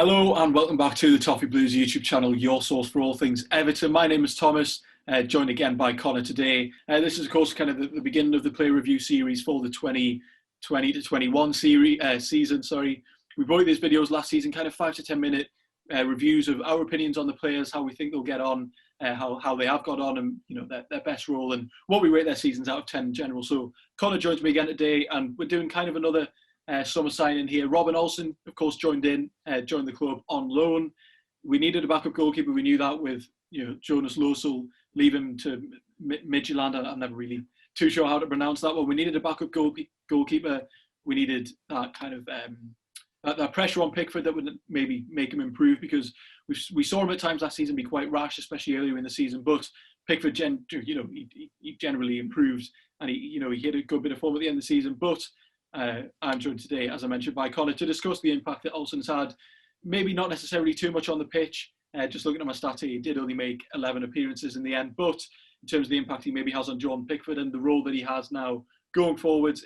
Hello and welcome back to the Toffee Blues YouTube channel, your source for all things Everton. My name is Thomas, joined again by Connor today. This is, of course, kind of the beginning of the player review series for the 2020 to 21 season. We brought you these videos last season, kind of 5 to 10 minute reviews of our opinions on the players, how we think they'll get on, how they have got on, and their best role, and what we rate their seasons out of 10 in general. So Connor joins me again today, and we're doing kind of another summer signing here. Robin Olsen, of course, joined the club on loan. We needed a backup goalkeeper. We knew that with Jonas Losel leaving to Midtjylland. I'm never really too sure how to pronounce that one. We needed a backup goalkeeper. We needed that kind of that pressure on Pickford that would maybe make him improve, because we saw him at times last season be quite rash, especially earlier in the season. But Pickford, he generally improved, and he hit a good bit of form at the end of the season. But I'm joined today, as I mentioned, by Connor to discuss the impact that Olsen's had. Maybe not necessarily too much on the pitch. Just looking at my stats here, he did only make 11 appearances in the end. But in terms of the impact he maybe has on John Pickford and the role that he has now going forwards,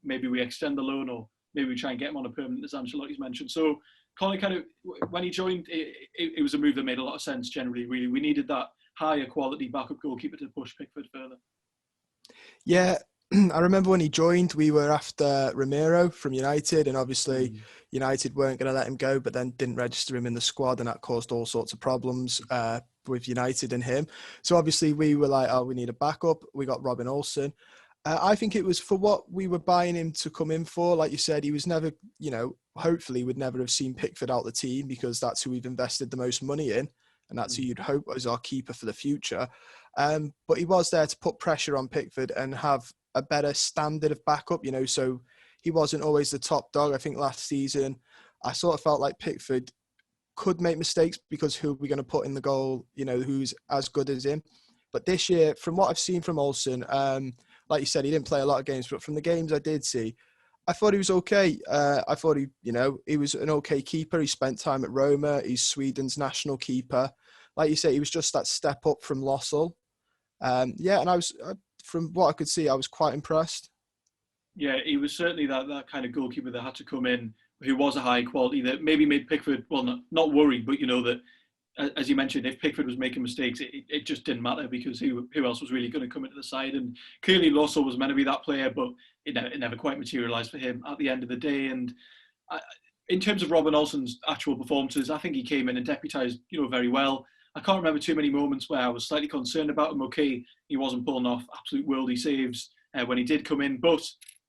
maybe we extend the loan, or maybe we try and get him on a permanent, as Ancelotti's mentioned. So Connor, kind of, when he joined, it was a move that made a lot of sense generally, really. We needed that higher quality backup goalkeeper to push Pickford further. Yeah, I remember when he joined, we were after Ramiro from United, and obviously United weren't going to let him go, but then didn't register him in the squad, and that caused all sorts of problems with United and him. So obviously we were like, oh, we need a backup. We got Robin Olsen. I think it was for what we were buying him to come in for. Like you said, he was never, hopefully would never have seen Pickford out the team, because that's who we've invested the most money in, and that's who you'd hope was our keeper for the future. But he was there to put pressure on Pickford and have a better standard of backup, so he wasn't always the top dog. I think last season, I sort of felt like Pickford could make mistakes, because who are we going to put in the goal, who's as good as him? But this year, from what I've seen from Olsen, like you said, he didn't play a lot of games, but from the games I did see, I thought he was okay. I thought he was an okay keeper. He spent time at Roma. He's Sweden's national keeper. Like you say, he was just that step up from Losel. And from what I could see, I was quite impressed. Yeah, he was certainly that kind of goalkeeper that had to come in, who was a high quality, that maybe made Pickford, well, not worried, but that, as you mentioned, if Pickford was making mistakes, it just didn't matter, because who else was really going to come into the side? And clearly Loso was meant to be that player, but it never quite materialised for him at the end of the day. And in terms of Robin Olsen's actual performances, I think he came in and deputised, very well. I can't remember too many moments where I was slightly concerned about him. Okay, he wasn't pulling off absolute worldy saves when he did come in, but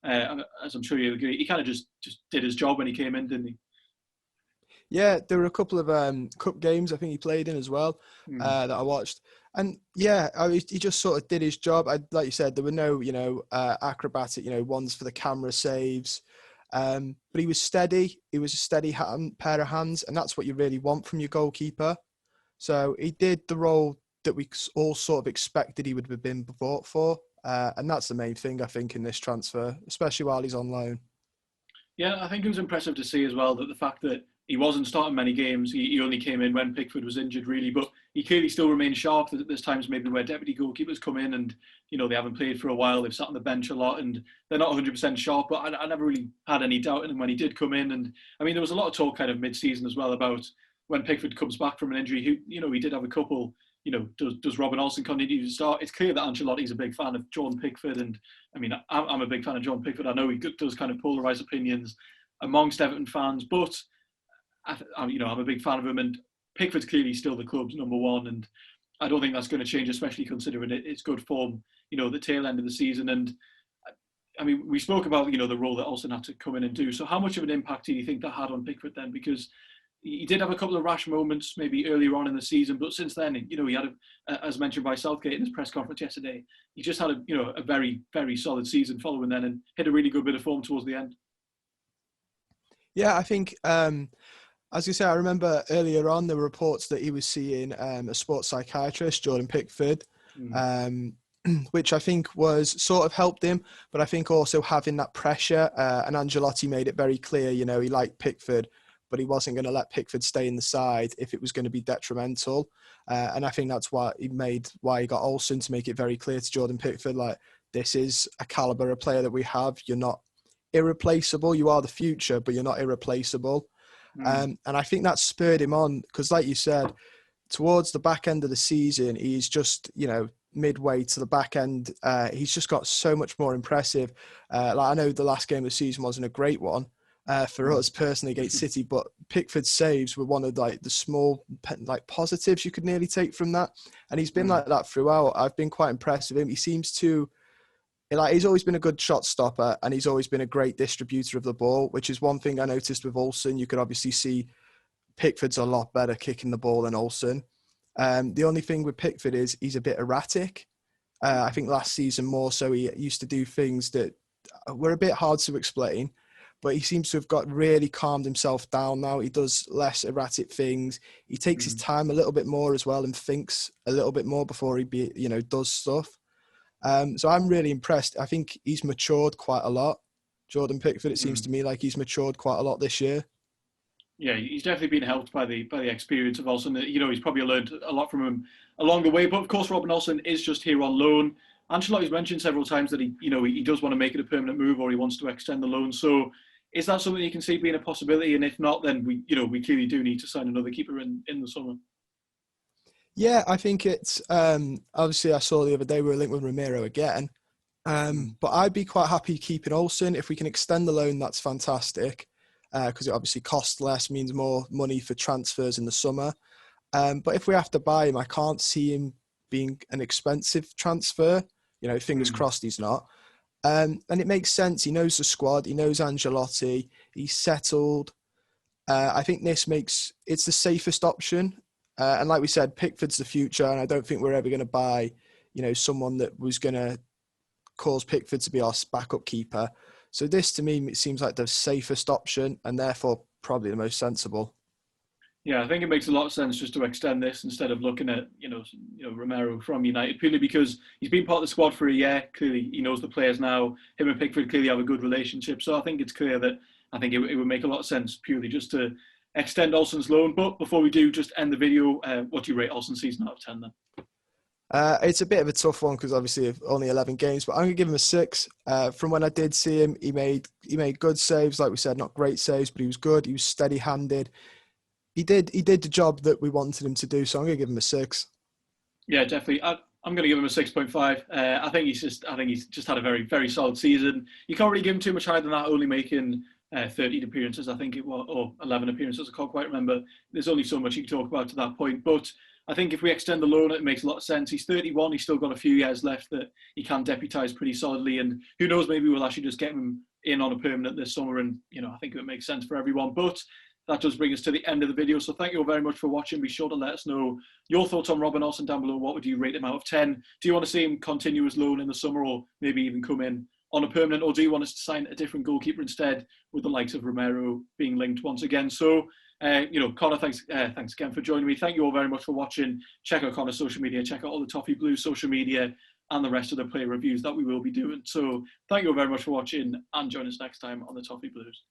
as I'm sure you agree, he kind of just did his job when he came in, didn't he? Yeah, there were a couple of cup games I think he played in as well that I watched. And yeah, he just sort of did his job. Like you said, there were no, acrobatic, ones for the camera saves. But he was steady. He was a steady pair of hands, and that's what you really want from your goalkeeper. So he did the role that we all sort of expected he would have been bought for. And that's the main thing, I think, in this transfer, especially while he's on loan. Yeah, I think it was impressive to see as well that the fact that he wasn't starting many games, he only came in when Pickford was injured, really, but he clearly still remained sharp. There's times maybe where deputy goalkeepers come in and, they haven't played for a while, they've sat on the bench a lot, and they're not 100% sharp, but I never really had any doubt in him when he did come in. And I mean, there was a lot of talk kind of mid-season as well about when Pickford comes back from an injury, he did have a couple, does Robin Olsen continue to start? It's clear that Ancelotti's a big fan of John Pickford, and I mean, I'm a big fan of John Pickford. I know he does kind of polarise opinions amongst Everton fans, but I'm a big fan of him, and Pickford's clearly still the club's number one, and I don't think that's going to change, especially considering it's good form, the tail end of the season. And I mean, we spoke about, the role that Olsen had to come in and do. So how much of an impact do you think that had on Pickford then? Because he did have a couple of rash moments maybe earlier on in the season, but since then, he had, as mentioned by Southgate in his press conference yesterday, he just had a very, very solid season following then, and hit a really good bit of form towards the end. Yeah, I think, as you say, I remember earlier on there were reports that he was seeing a sports psychiatrist, Jordan Pickford, which I think was sort of helped him, but I think also having that pressure, and Ancelotti made it very clear, he liked Pickford, but he wasn't going to let Pickford stay in the side if it was going to be detrimental. And I think that's why he got Olsen, to make it very clear to Jordan Pickford, like, this is a calibre of player that we have. You're not irreplaceable. You are the future, but you're not irreplaceable. And I think that spurred him on because, like you said, towards the back end of the season, he's just, midway to the back end, he's just got so much more impressive. Like I know the last game of the season wasn't a great one for us personally against City, but Pickford's saves were one of like the small positives you could nearly take from that. And he's been like that throughout. I've been quite impressed with him. He seems to, he's always been a good shot stopper and he's always been a great distributor of the ball, which is one thing I noticed with Olsen. You could obviously see Pickford's a lot better kicking the ball than Olsen. The only thing with Pickford is he's a bit erratic. I think last season more so he used to do things that were a bit hard to explain, but he seems to have got really calmed himself down now. He does less erratic things. He takes his time a little bit more as well and thinks a little bit more before he does stuff. So I'm really impressed. I think he's matured quite a lot. Jordan Pickford, it seems to me like he's matured quite a lot this year. Yeah, he's definitely been helped by the experience of Olsen. He's probably learned a lot from him along the way. But of course, Robin Olsen is just here on loan. Ancelotti's mentioned several times that he does want to make it a permanent move or he wants to extend the loan. So is that something you can see being a possibility? And if not, then we clearly do need to sign another keeper in the summer. Yeah, I think it's obviously I saw the other day we were linked with Romero again. But I'd be quite happy keeping Olsen. If we can extend the loan, that's fantastic. Because it obviously costs less, means more money for transfers in the summer. But if we have to buy him, I can't see him being an expensive transfer. Fingers crossed he's not. And it makes sense. He knows the squad. He knows Ancelotti. He's settled. I think it's the safest option. And like we said, Pickford's the future. And I don't think we're ever going to buy, someone that was going to cause Pickford to be our backup keeper. So this, to me, it seems like the safest option and therefore probably the most sensible. Yeah, I think it makes a lot of sense just to extend this instead of looking at Romero from United, purely because he's been part of the squad for a year. Clearly, he knows the players now. Him and Pickford clearly have a good relationship. So I think it's clear that it would make a lot of sense purely just to extend Olsen's loan. But before we do, just end the video. What do you rate Olsen's season out of 10 then? It's a bit of a tough one because obviously only 11 games, but I'm going to give him a 6. From when I did see him, he made good saves. Like we said, not great saves, but he was good. He was steady-handed. He did the job that we wanted him to do, so I'm going to give him a 6. Yeah, definitely. I'm going to give him a 6.5. I think he's just had a very, very solid season. You can't really give him too much higher than that, only making 13 appearances, I think it was, or 11 appearances. I can't quite remember. There's only so much you can talk about to that point, but I think if we extend the loan, it makes a lot of sense. He's 31. He's still got a few years left that he can deputise pretty solidly. And who knows, maybe we'll actually just get him in on a permanent this summer. And, I think it would make sense for everyone. But that does bring us to the end of the video. So thank you all very much for watching. Be sure to let us know your thoughts on Robin Olsen down below. What would you rate him out of 10? Do you want to see him continue his loan in the summer or maybe even come in on a permanent? Or do you want us to sign a different goalkeeper instead with the likes of Romero being linked once again? So, Connor, thanks again for joining me. Thank you all very much for watching. Check out Connor's social media. Check out all the Toffee Blues social media and the rest of the player reviews that we will be doing. So thank you all very much for watching and join us next time on the Toffee Blues.